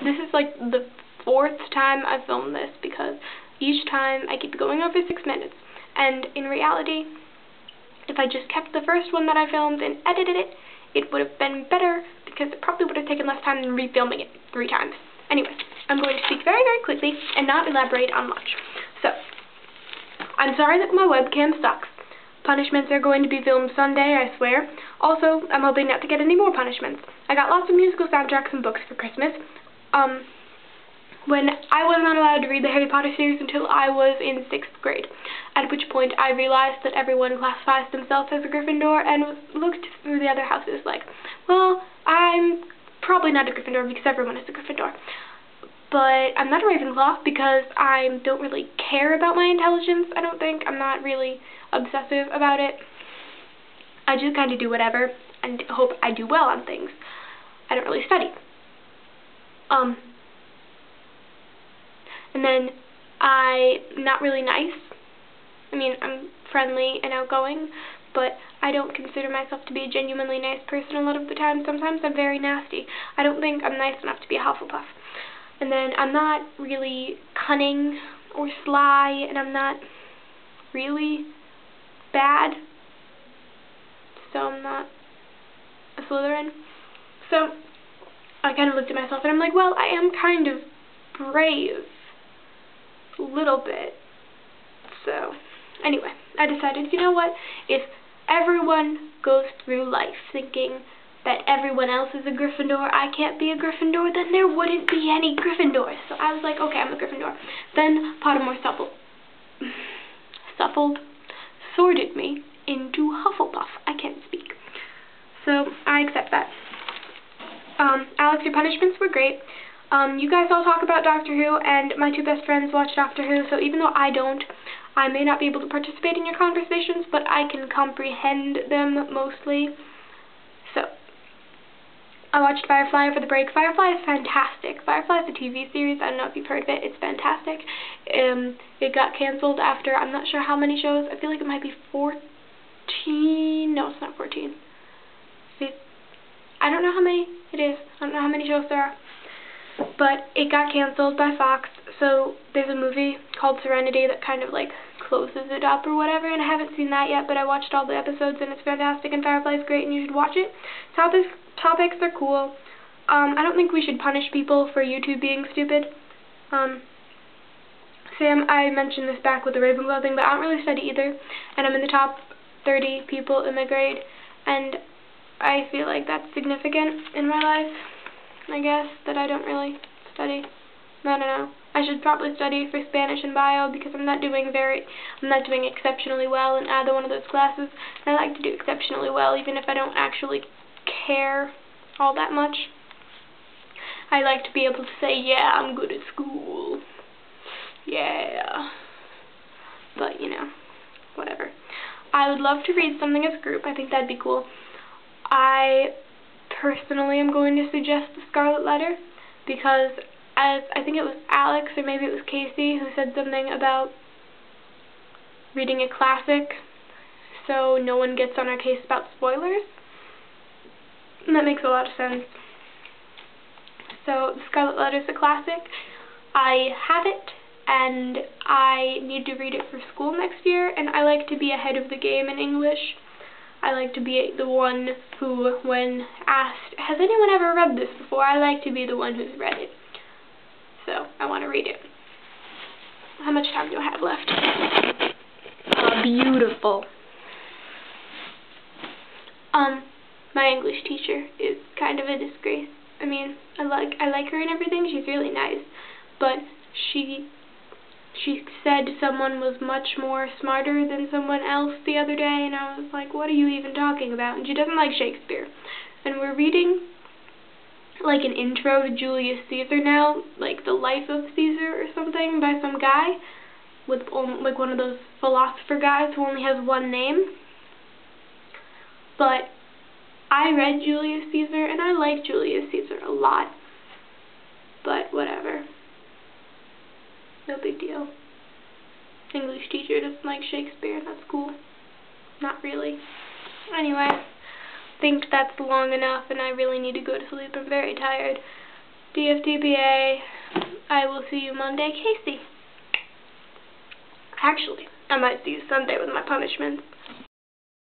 this is like the 4th time I've filmed this, because each time I keep going over 6 minutes. And in reality, if I just kept the first one that I filmed and edited it, it would have been better, because it probably would have taken less time than refilming it 3 times. Anyway, I'm going to speak very, very quickly and not elaborate on much. So, I'm sorry that my webcam sucks. Punishments are going to be filmed Sunday, I swear. Also, I'm hoping not to get any more punishments. I got lots of musical soundtracks and books for Christmas. When I was not allowed to read the Harry Potter series until I was in 6th grade, at which point I realized that everyone classifies themselves as a Gryffindor and looked through the other houses like, well, I'm probably not a Gryffindor because everyone is a Gryffindor. But I'm not a Ravenclaw because I don't really care about my intelligence, I don't think. I'm not really obsessive about it. I just kind of do whatever and hope I do well on things. I don't really study. And then I'm not really nice. I mean, I'm friendly and outgoing, but I don't consider myself to be a genuinely nice person a lot of the time. Sometimes I'm very nasty. I don't think I'm nice enough to be a Hufflepuff. And then I'm not really cunning or sly, and I'm not really bad. So I'm not a Slytherin. So I kind of looked at myself and I'm like, well, I am kind of brave. A little bit. So anyway, I decided, you know what, if everyone goes through life thinking that everyone else is a Gryffindor, I can't be a Gryffindor, then there wouldn't be any Gryffindors. So I was like, okay, I'm a Gryffindor. Then Pottermore sorted me into Hufflepuff. I can't speak. So I accept that. Alex, your punishments were great. You guys all talk about Doctor Who, and my 2 best friends watch Doctor Who, so even though I don't, I may not be able to participate in your conversations, but I can comprehend them mostly. So, I watched Firefly over the break. Firefly is fantastic. Firefly is a TV series. I don't know if you've heard of it. It's fantastic. It got canceled after, I'm not sure how many shows. I feel like it might be 14. No, it's not 14. I don't know how many it is. I don't know how many shows there are. But it got canceled by Fox, so there's a movie called Serenity that kind of like closes it up or whatever, and I haven't seen that yet, but I watched all the episodes and it's fantastic, and Firefly is great and you should watch it. Topics are cool. I don't think we should punish people for YouTube being stupid. Sam, I mentioned this back with the Ravenclaw thing, but I don't really study either, and I'm in the top 30 people in my grade, and I feel like that's significant in my life. I guess, that I don't really study. I don't know. I should probably study for Spanish and bio because I'm not doing exceptionally well in either one of those classes. And I like to do exceptionally well even if I don't actually care all that much. I like to be able to say, yeah, I'm good at school. Yeah. But, you know, whatever. I would love to read something as a group. I think that'd be cool. I personally am going to suggest The Scarlet Letter because, as I think it was Alex or maybe it was Casey who said something about reading a classic so no one gets on our case about spoilers. And that makes a lot of sense. So The Scarlet Letter is a classic. I have it and I need to read it for school next year, and I like to be ahead of the game in English. I like to be the one who, when asked, has anyone ever read this before, I like to be the one who's read it. So, I want to read it. How much time do I have left? Beautiful. My English teacher is kind of a disgrace. I mean, I like her and everything, she's really nice, but she said someone was much more smarter than someone else the other day, and I was like, what are you even talking about? And she doesn't like Shakespeare. And we're reading, like, an intro to Julius Caesar now, like The Life of Caesar or something by some guy, with, like, one of those philosopher guys who only has one name. But I read Julius Caesar, and I like Julius Caesar a lot. But whatever. No big deal. English teacher doesn't like Shakespeare. That's cool. Not really. Anyway, I think that's long enough and I really need to go to sleep. I'm very tired. DFTBA, I will see you Monday, Casey. Actually, I might see you Sunday with my punishment.